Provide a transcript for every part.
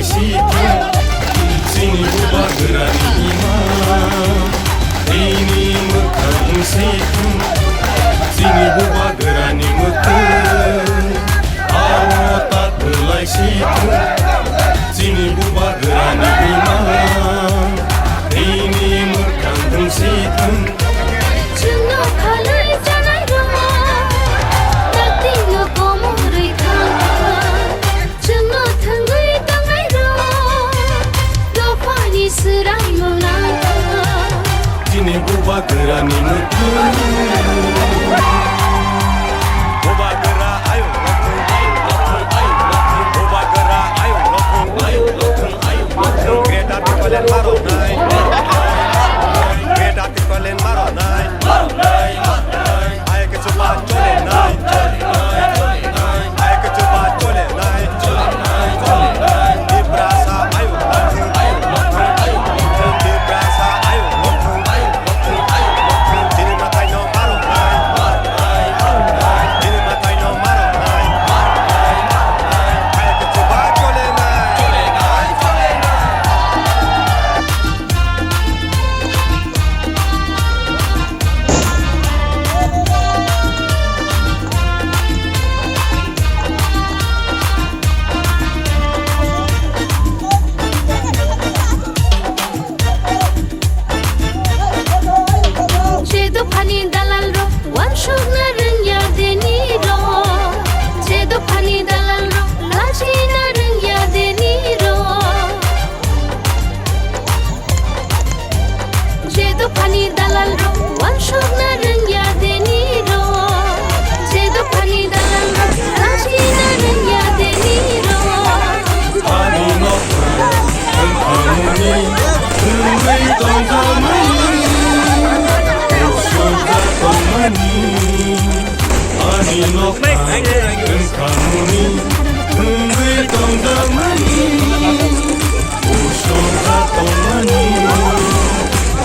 situng sini buba gerani imam ini mekang situng sini buba gerani mekang awak tak belai situng sini buba gerani imam ini mekang situng Sini buba gerani mekang buba gera ayo buba gera ayo kereta tikalen maronai kereta tikalen maronai ayo ke coba chole nai ayo ke coba chole nai di brasa ayo di brasa ayo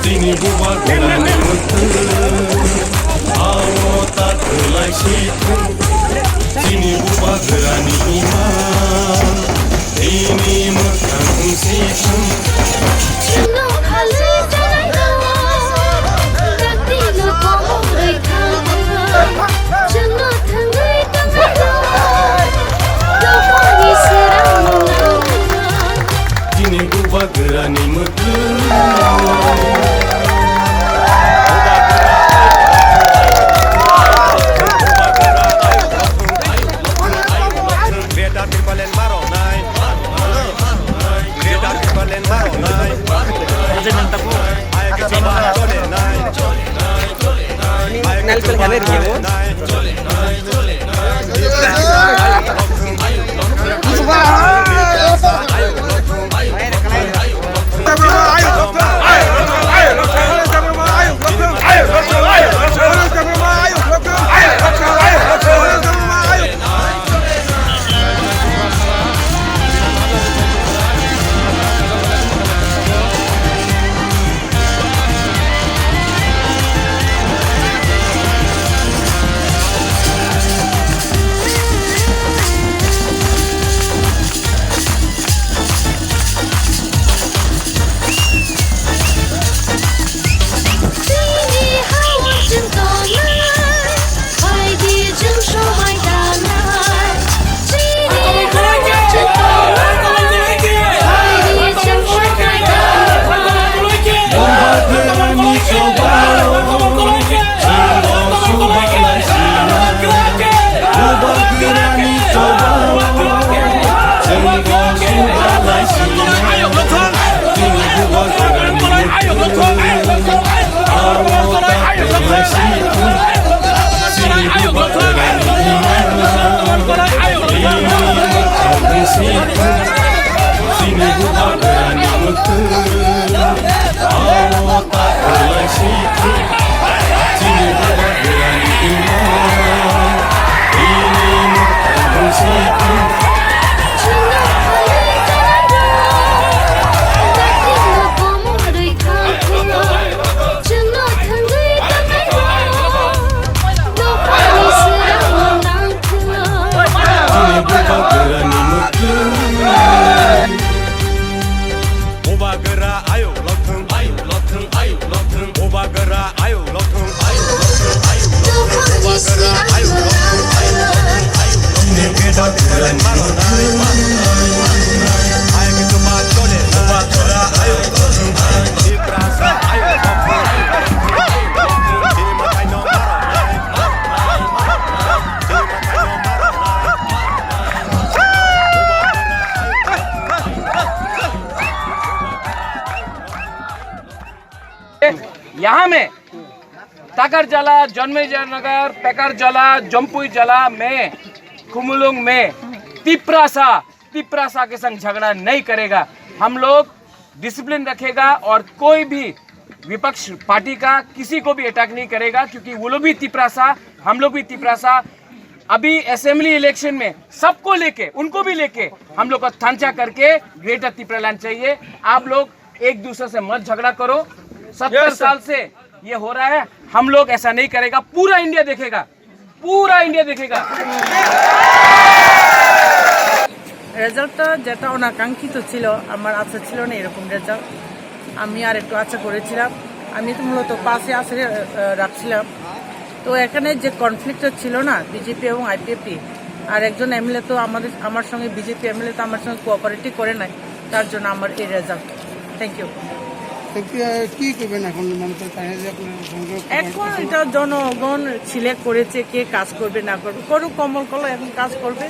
Sini buba gerani mekang awak tak belai situng sini buba gerani imam ini mekang situng Sini buba gerani mekang यहाँ में ताकरजला, जन्मेजयनगर, पेकरजला, जम्पुईजला में, कुमुलुंग में तिप्रासा के संग झगड़ा नहीं करेगा। हम लोग डिसिप्लिन रखेगा और कोई भी विपक्ष पार्टी का किसी को भी अटैक नहीं करेगा, क्योंकि वो लोग भी तिप्रासा, हम लोग भी तिप्रासा। अभी असेंबली इलेक्शन में सबको लेके, उनको भी लेके हम लोग को थांचा करके ग्रेटर तिप्रालैंड चाहिए। आप लोग एक दूसरे से मत झगड़ा करो। 70 साल से ये हो रहा है, हम लोग ऐसा नहीं करेगा। पूरा इंडिया देखेगा, पूरा इंडिया देखेगा। রেজাল্টটা যেটা অনাকাঙ্ক্ষিত ছিল, আমার আশা ছিল না এরকম রেজাল্ট। আমি আর একটু আশা করেছিলাম। আমি তো মূলত পাশে আসে রাখছিলাম। তো এখানে যে কনফ্লিক্টটা ছিল না বিজেপি এবং আইপিএফটি, আর একজন এমএলএ তো আমার সঙ্গে বিজেপি এমএলএ তো আমার সঙ্গে কোঅপারেটিভ করে নাই, তার জন্য আমার এই রেজাল্ট। Thank you. কি করবেন এখন? এখন এটা জনগণ সিলেক্ট করেছে কে কাজ করবে না করবে, করুক, কমল কল এখন কাজ করবে,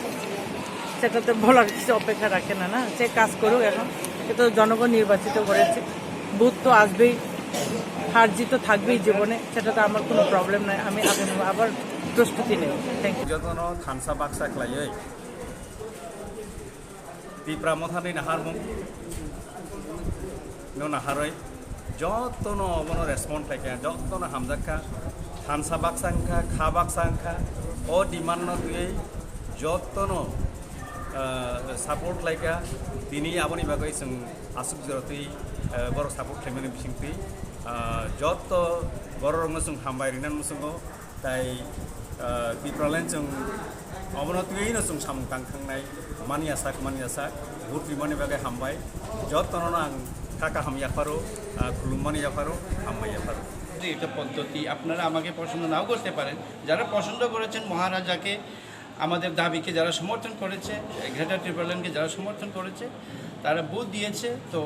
সেটা তো বলার কিছু অপেক্ষা রাখে না। সে কাজ করুক। এখন এটা জনগণ নির্বাচিত করেছে, বুথ তো আসবেই, হার জিত তো থাকবেই জীবনে, সেটা তো আমার কোনো প্রবলেম নাই। আমি আবার প্রস্তুতি নেব। Thank you. যতন থানসা বাক্সা খ্লাইयै তিপ্রা মথানি নাহারমুং নো নাহারৈ যতন অবন রেসপন্ড থাকে, যতন হামজাখা থানসা বাক্সাংখা খা বাক্সাংখা ও ডিমান্ড তুই যতন সাপোর্ट लाइका दिनै आबोनि बागै जों आसुक जरतै बर सापर्ट खालामनानै बिसिंतै जत बर रंग जों हामबाय रिनान मुसुंगो ताई तिप्रालैंड जों अबनतुयैनो जों सामखांखांनाय मानियासा भुट बिमानि बागै हामबाय जतन आं काका हामियाफारो खुलुममानि याफारो हामबायाफारो। এটা পদ্ধতি আপনারা আমাকে পছন্দ নাও করতে পারেন, যারা পছন্দ করেছেন মহারাজাকে, আমাদের দাবিকে যারা সমর্থন করেছে, গ্রেটার ত্রিপুরাল্যান্ডকে যারা সমর্থন করেছে, তারা ভোট দিয়েছে। তো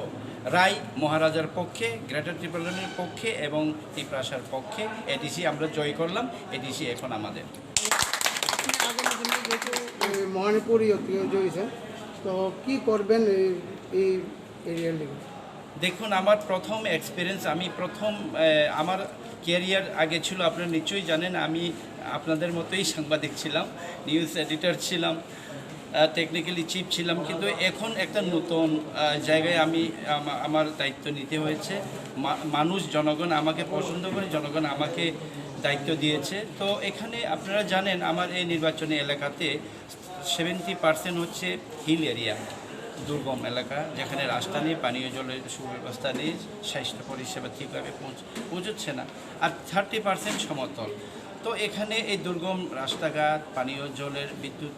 রায় মহারাজার পক্ষে, গ্রেটার ত্রিপুরাল্যান্ডের পক্ষে এবং তিপ্রাসার পক্ষে। এডিসি আমরা জয় করলাম, এডিসি এখন আমাদের। মহানিপুর জয়ছে, তো কি করবেন এই এরিয়ার লিগে? দেখুন, আমার প্রথম এক্সপিরিয়েন্স, আমি প্রথম আমার ক্যারিয়ার আগে ছিল, আপনারা নিশ্চয়ই জানেন, আমি আপনাদের মতোই সাংবাদিক ছিলাম, নিউজ এডিটর ছিলাম, টেকনিক্যালি চিফ ছিলাম, কিন্তু এখন একটা নতুন জায়গায় আমি আমার দায়িত্ব নিতে হয়েছে। মানুষ, জনগণ আমাকে পছন্দ করে, জনগণ আমাকে দায়িত্ব দিয়েছে। তো এখানে আপনারা জানেন আমার এই নির্বাচনী এলাকাতে 70% হচ্ছে হিল এরিয়া, দুর্গম এলাকা, যেখানে রাস্তা নেই, পানীয় জলের সুব্যবস্থা নেই, স্বাস্থ্য পরিষেবা ঠিকভাবে পৌঁছচ্ছে না, আর 30% সমতল। তো এখানে এই দুর্গম রাস্তাঘাট, পানীয় জলের, বিদ্যুৎ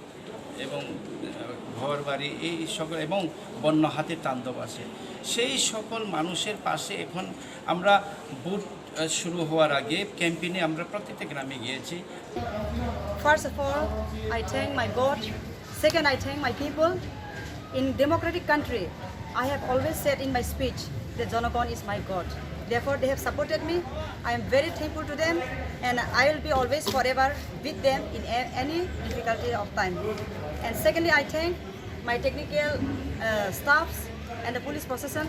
এবং ঘর বাড়ি এই সকল এবং বন্য হাতির তাণ্ডব আছে। সেই সকল মানুষের পাশে এখন আমরা বুথ শুরু হওয়ার আগে ক্যাম্পেইনে আমরা প্রত্যেকটা গ্রামে গিয়েছি। First of all, I thank my God. Second, I thank my people. In democratic country, I have always said in my speech that Jonagon is my God. Therefore, they have supported me. I am very thankful to them, and I will be always forever with them in any difficulty of time. And secondly, I thank my technical staffs and the police procession.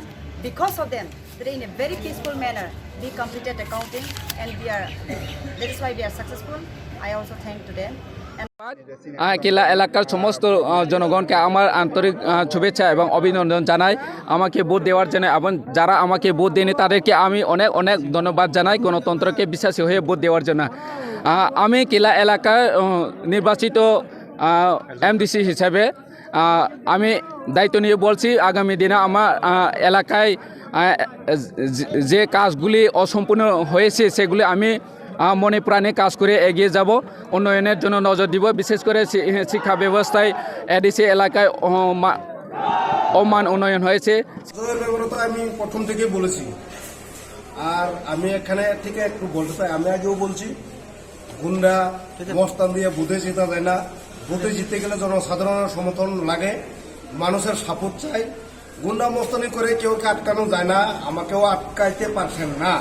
Because of them, that in a very peaceful manner, we completed the counting, and that is why we are successful. I also thank to them. কেলা এলাকার সমস্ত জনগণকে আমার আন্তরিক শুভেচ্ছা এবং অভিনন্দন জানাই আমাকে ভোট দেওয়ার জন্য, এবং যারা আমাকে ভোট দেয়নি তাদেরকে আমি অনেক অনেক ধন্যবাদ জানাই গণতন্ত্রকে বিশ্বাসী হয়ে ভোট দেওয়ার জন্য। আমি কেলা এলাকার নির্বাচিত এমডিসি হিসাবে আমি দায়িত্ব নিয়ে বলছি, আগামী দিনে আমার এলাকায় যে কাজগুলি অসম্পূর্ণ হয়েছে সেগুলি আমি মনে প্রাণে কাজ করে এগিয়ে যাব, উন্নয়নের জন্য নজর দিব। বিশেষ করে শিক্ষা ব্যবস্থায় এডিসি এলাকায় অমান উন্নয়ন হয়েছে। আমি প্রথম থেকে বলেছি, আর আমি এখানে থেকে একটু বলতে চাই, আমি আগেও বলছি, গুন্ডা মস্তান দিয়ে বুথে জিতা যায় না। বুথে জিততে গেলে জনসাধারণের সমর্থন লাগে, মানুষের সাপোর্ট চাই। গুন্ডা মস্তানি করে কেউকে আটকানো যায় না, আমাকেও আটকাইতে পারছেন না।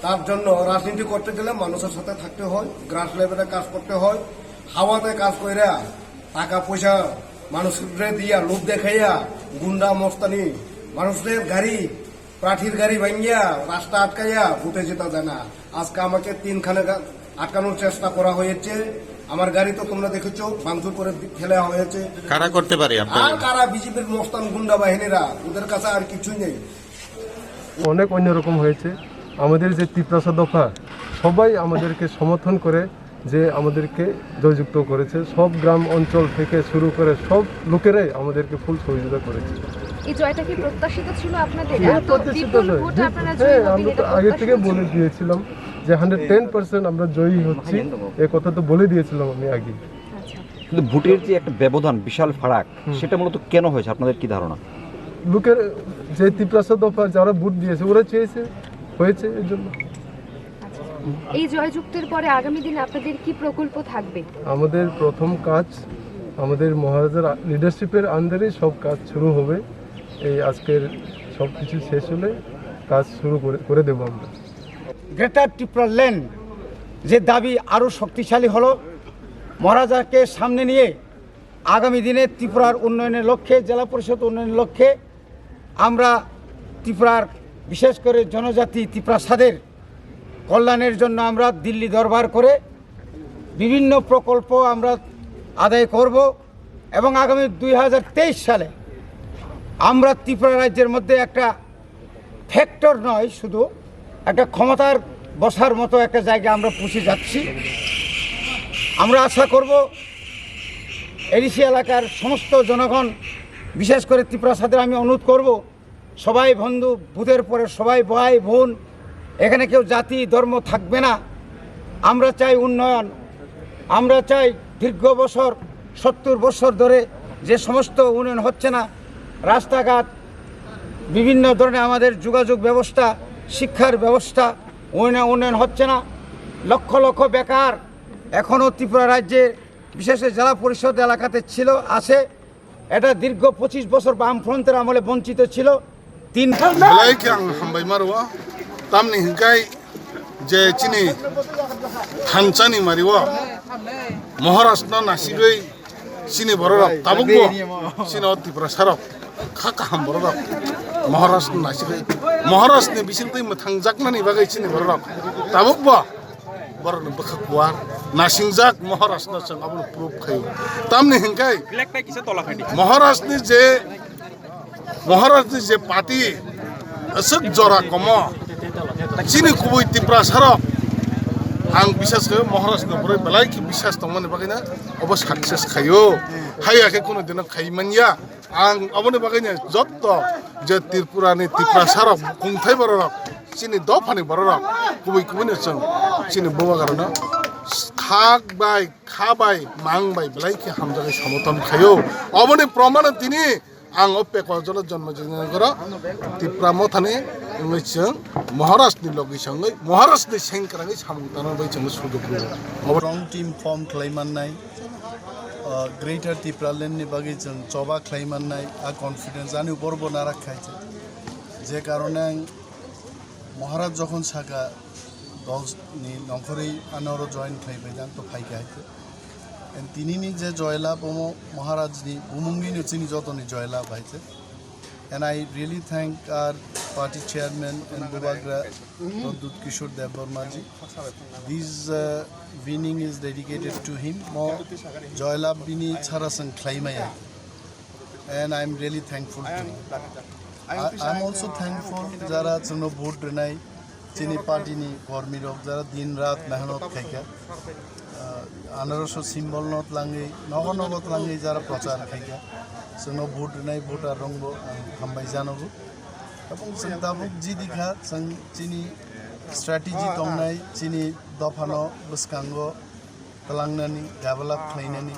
তার জন্য রাজনীতি করতে গেলে মানুষের সাথে থাকতে হয়, গ্রাস লেভেলে কাজ করতে হয়, হাওয়াতে কাজ কইরা টাকা পয়সা মানুষের দিয়া লোভ দেখাইয়া গুন্ডা মস্তানি মানুষদের গাড়ি প্রার্থীর গাড়ি ভাঙ্গিয়া রাস্তা আটকাইয়া ভোটে যেতে দেয় না। আজকে আমাকে 3খানে আটকানোর চেষ্টা করা হয়েছে। আমার গাড়ি তো তোমরা দেখেছো ভাঙচুর করে ফেলা হয়েছে। কারা করতে পারে আর কারা বিজেপির মস্তান গুন্ডা বাহিনীরা, ওদের কাছে আর কিছুই নেই। অনেক অন্যরকম হয়েছে। আমাদের যে 3 দফা সবাই আমাদেরকে সমর্থন করে যে আমাদেরকে জয়যুক্ত করেছে। সব গ্রাম অঞ্চল থেকে শুরু করে সব লোকেরাই আমাদেরকে ফুল সহযোগিতা করেছে। এই জয়টা কি প্রত্যাশিত ছিল আপনাদের? প্রত্যাশিত জয়। আমরা তো আগে থেকে বলে দিয়েছিলাম যে 110% আমরা জয়ী হচ্ছি, এই কথা তো বলে দিয়েছিলাম আমি আগে। কিন্তু ভোটের যে একটা ব্যবধান, বিশাল ফারাক, সেটা মূলত কেন হয়েছে আপনাদের কি ধারণা? লোকের যে 3 দফা যারা ভোট দিয়েছে ওরা চেয়েছে, হয়েছে এর জন্য। এই জয়যুক্তের পরে আগামী দিনে আপনাদের কি প্রকল্প থাকবে? আমাদের প্রথম কাজ আমাদের মহারাজার লিডারশিপের আন্ডারে সব কাজ শুরু হবে। এই আজকের সব কিছু শেষ হলে কাজ শুরু করে দেবো আমরা। গ্রেটার ত্রিপুরা ল্যান্ড যে দাবি আরও শক্তিশালী হলো, মহারাজাকে সামনে নিয়ে আগামী দিনে ত্রিপুরার উন্নয়নের লক্ষ্যে, জেলা পরিষদ উন্নয়নের লক্ষ্যে আমরা ত্রিপুরার বিশেষ করে জনজাতি ত্রিপ্রাসাদের কল্যাণের জন্য আমরা দিল্লি দরবার করে বিভিন্ন প্রকল্প আমরা আদায় করব এবং আগামী 2023 সালে আমরা ত্রিপুরা রাজ্যের মধ্যে একটা ফ্যাক্টর নয়, শুধু একটা ক্ষমতার বসার মতো একটা জায়গায় আমরা পৌঁছে যাচ্ছি। আমরা আশা করব এডিসি এলাকার সমস্ত জনগণ, বিশেষ করে ত্রিপ্রাসাদের আমি অনুরোধ করব সবাই বন্ধু, বুথের পরে সবাই ভাই বোন, এখানে কেউ জাতি ধর্ম থাকবে না। আমরা চাই উন্নয়ন, আমরা চাই দীর্ঘ বছর 70 বছর ধরে যে সমস্ত উন্নয়ন হচ্ছে না, রাস্তাঘাট, বিভিন্ন ধরনের আমাদের যোগাযোগ ব্যবস্থা, শিক্ষার ব্যবস্থা, উন্নয়ন হচ্ছে না। লক্ষ লক্ষ বেকার এখনও ত্রিপুরা রাজ্যের বিশেষ জেলা পরিষদ এলাকাতে ছিল, আছে। এটা দীর্ঘ 25 বছর বামফ্রন্টের আমলে বঞ্চিত ছিল। তামনি হিংকাই যে চিনি থানচানি মারিব মহারাষ্ট্র নাসিগৈ চিনি বড় তাবুক চিনি ত্রিপুরা সারক খা কাহাম বড় মহারাষ্ট্র নাসিগৈ মহারাষ্ট্রনি বিসিমতৈ থাংজাকনানি বাগৈ চিনি বড় তাবুক বড় বখাকুয়ার নাসিংজাক মহারাষ্ট্র সঙ্গ আবল প্রুফ খাই তামনি হিংকাই মহারাষ্ট্রনি যে পার্টি असक जरा कम चीनी कुबुई ত্রিপুরা সারক आं বিশ্বাস खायो महाराष्ट्र बरै बेलाय कि বিশ্বাস तमने बागैना अब सक्सेस खायो हायाखै कोनो दिन खाइमानिया आं अबने बागैना जत्त जे त्रिपुरानि ত্রিপুরা सारक कुंथाय बरक चीनी दफानि बरक कुबुई कुबुइनो जों चीनी बवागारना खाबाय खाबाय मांबाय बेलाय कि हामजागै समर्थन खायो अबने प्रमाण दिनि आं अप्पे कजन जन्म जगरा त्रिपुरा मथाने जों महाराष्ट्रनि लगै संगै महाराष्ट्रनि सेंक्राङै सामुंताना बै जों सुदुग स्ट्रं टीम फर्म खालामनाय ग्रेटर त्रिपुरा ल्यान्डनि बागै जों चबा खालामनाय आ कन्फिडेंस आनि बरब नाराखाय जे कारणे आं महाराज जखन साका दलनि नखरै आनर जয়েন खालामबाय आं तो फाइकाय तिनी जे जयलाभ महाराजनी बुमुंगिनी चिनी जतनी जयलाभ है and I really thank our party chairman and Bubagra Pradyot Kishore Debbarma ji this winning is dedicated to him मो जयलाभ बिनी छारा संग क्लाइमाय and I am really thankful to I am also thankful जरा जोंनो भोट होनाय चिनी पार्टीनी कर्मी रक जरा दिन रात मेहनत खायका आनारस सिम्बल नत लाङै नगद नगद लाङै जरा प्रचार खायगा जोंनो भोट होनाय भोटार रंबो हामबाय जानांगौ এবং जों दाबुक जि दिखा जों चिनी स्ट्रेटेजि दंनाय चिनी दफानो बसकांगो लांनानै डेभेलप खालामनानै